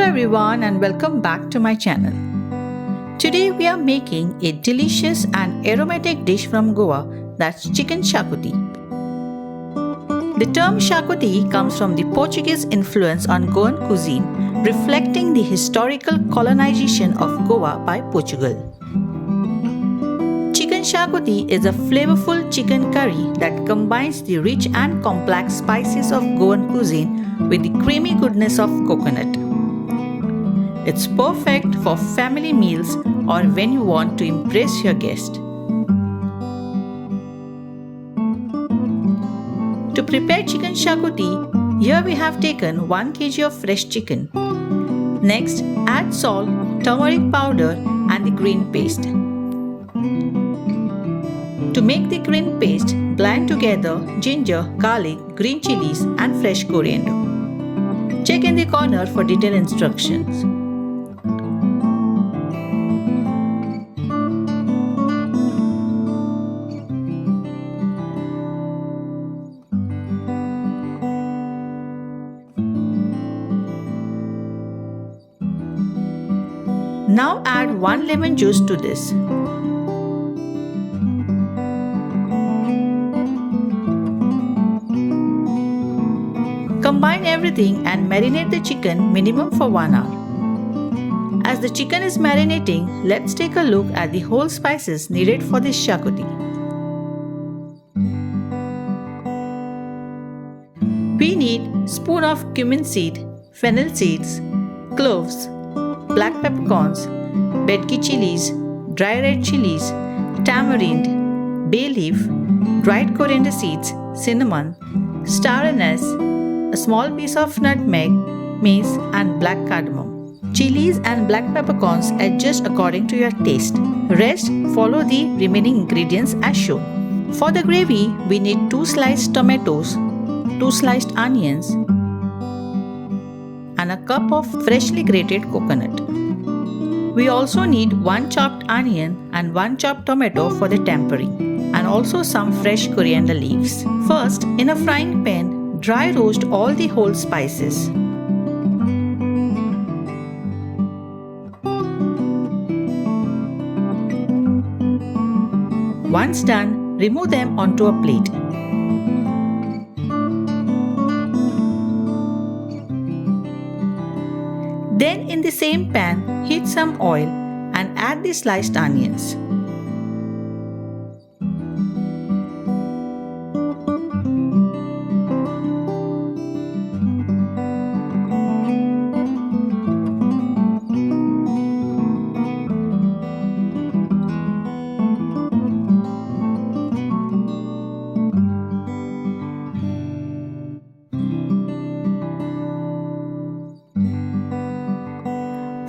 everyone and welcome back to my channel. Today we are making a delicious and aromatic dish from Goa, that's chicken xacuti. The term xacuti comes from the Portuguese influence on Goan cuisine, reflecting the historical colonization of Goa by Portugal. Chicken xacuti is a flavorful chicken curry that combines the rich and complex spices of Goan cuisine with the creamy goodness of coconut. It's perfect for family meals or when you want to impress your guest. To prepare chicken xacuti, here we have taken 1 kg of fresh chicken. Next, add salt, turmeric powder and the green paste. To make the green paste, blend together ginger, garlic, green chilies and fresh coriander. Check in the corner for detailed instructions. Now add 1 lemon juice to this. Combine everything and marinate the chicken minimum for 1 hour. As the chicken is marinating, let's take a look at the whole spices needed for this xacuti. We need spoon of cumin seed, fennel seeds, cloves, black peppercorns, bedki chilies, dry red chilies, tamarind, bay leaf, dried coriander seeds, cinnamon, star anise, a small piece of nutmeg, mace and black cardamom. Chilies and black peppercorns adjust according to your taste. Rest follow the remaining ingredients as shown. For the gravy, we need 2 sliced tomatoes, 2 sliced onions, and a cup of freshly grated coconut. We also need 1 chopped onion and 1 chopped tomato for the tempering, and also some fresh coriander leaves. First, in a frying pan, dry roast all the whole spices. Once done, remove them onto a plate. Then in the same pan, heat some oil and add the sliced onions.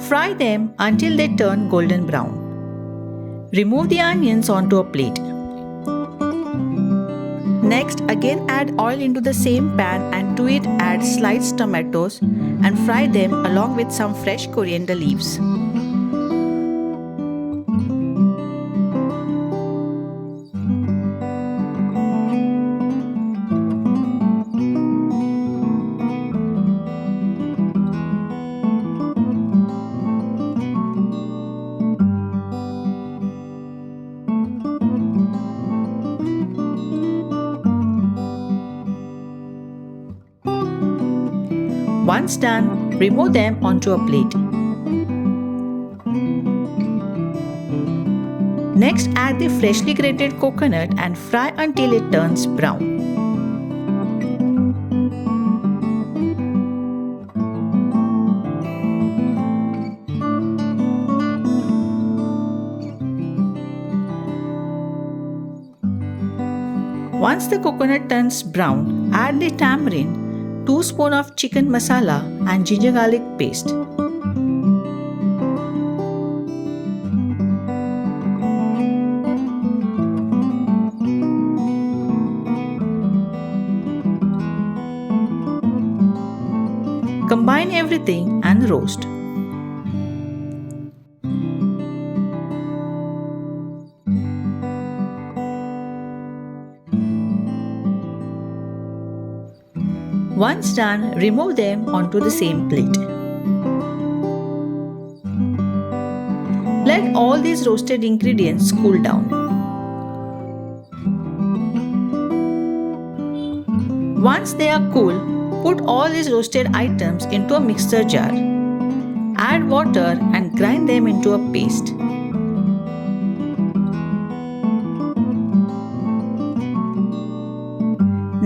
Fry them until they turn golden brown. Remove the onions onto a plate. Next, again add oil into the same pan and to it add sliced tomatoes and fry them along with some fresh coriander leaves. Once done, remove them onto a plate. Next, add the freshly grated coconut and fry until it turns brown. Once the coconut turns brown, add the tamarind, 2 spoons of chicken masala and ginger garlic paste. Combine everything and roast. Once done, remove them onto the same plate. let all these roasted ingredients cool down. Once they are cool, put all these roasted items into a mixer jar. Add water and grind them into a paste.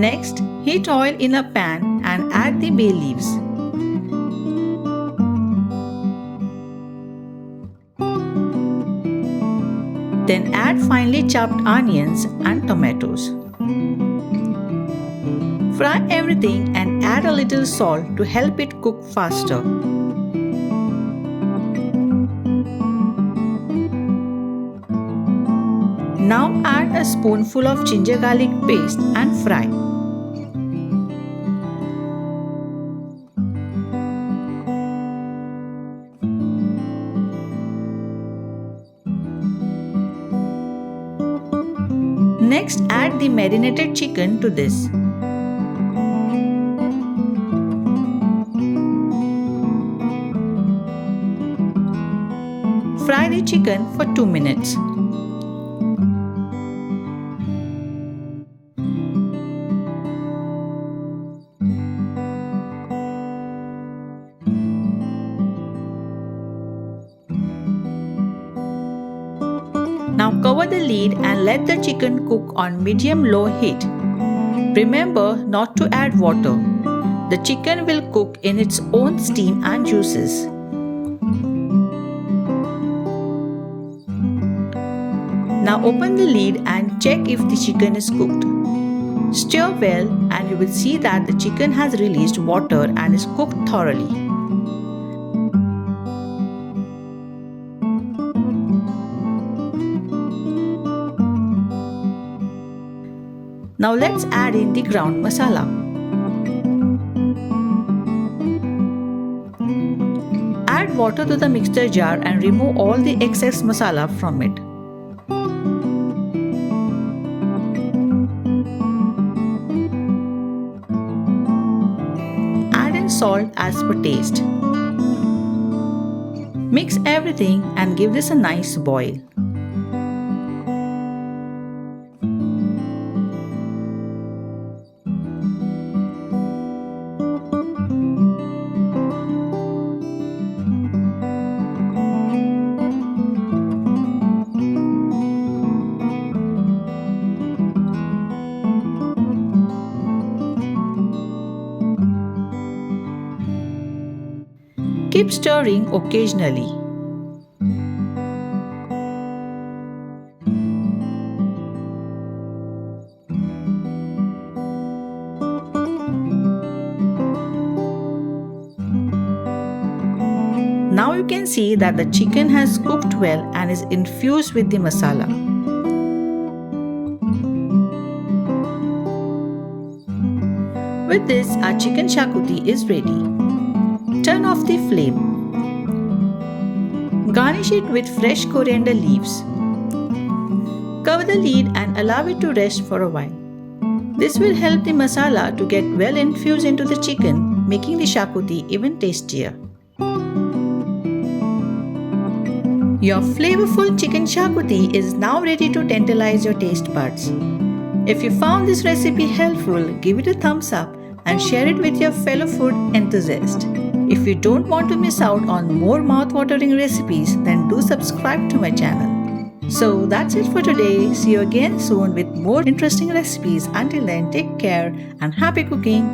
Next, heat oil in a pan and add the bay leaves. Then add finely chopped onions and tomatoes. Fry everything and add a little salt to help it cook faster. Now add a spoonful of ginger garlic paste and fry. Next, add the marinated chicken to this. Fry the chicken for 2 minutes. Now cover the lid and let the chicken cook on medium-low heat. Remember not to add water. The chicken will cook in its own steam and juices. Now open the lid and check if the chicken is cooked. Stir well and you will see that the chicken has released water and is cooked thoroughly. Now let's add in the ground masala. Add water to the mixer jar and remove all the excess masala from it. Add in salt as per taste. Mix everything and give this a nice boil. Keep stirring occasionally. Now you can see that the chicken has cooked well and is infused with the masala. With this, our chicken shaguti is ready. Turn off the flame. Garnish it with fresh coriander leaves. Cover the lid and allow it to rest for a while. This will help the masala to get well infused into the chicken, making the shaguti even tastier. Your flavorful chicken shaguti is now ready to tantalize your taste buds. If you found this recipe helpful, give it a thumbs up and share it with your fellow food enthusiasts. If you don't want to miss out on more mouth-watering recipes, then do subscribe to my channel. So that's it for today. See you again soon with more interesting recipes. Until then, take care and happy cooking.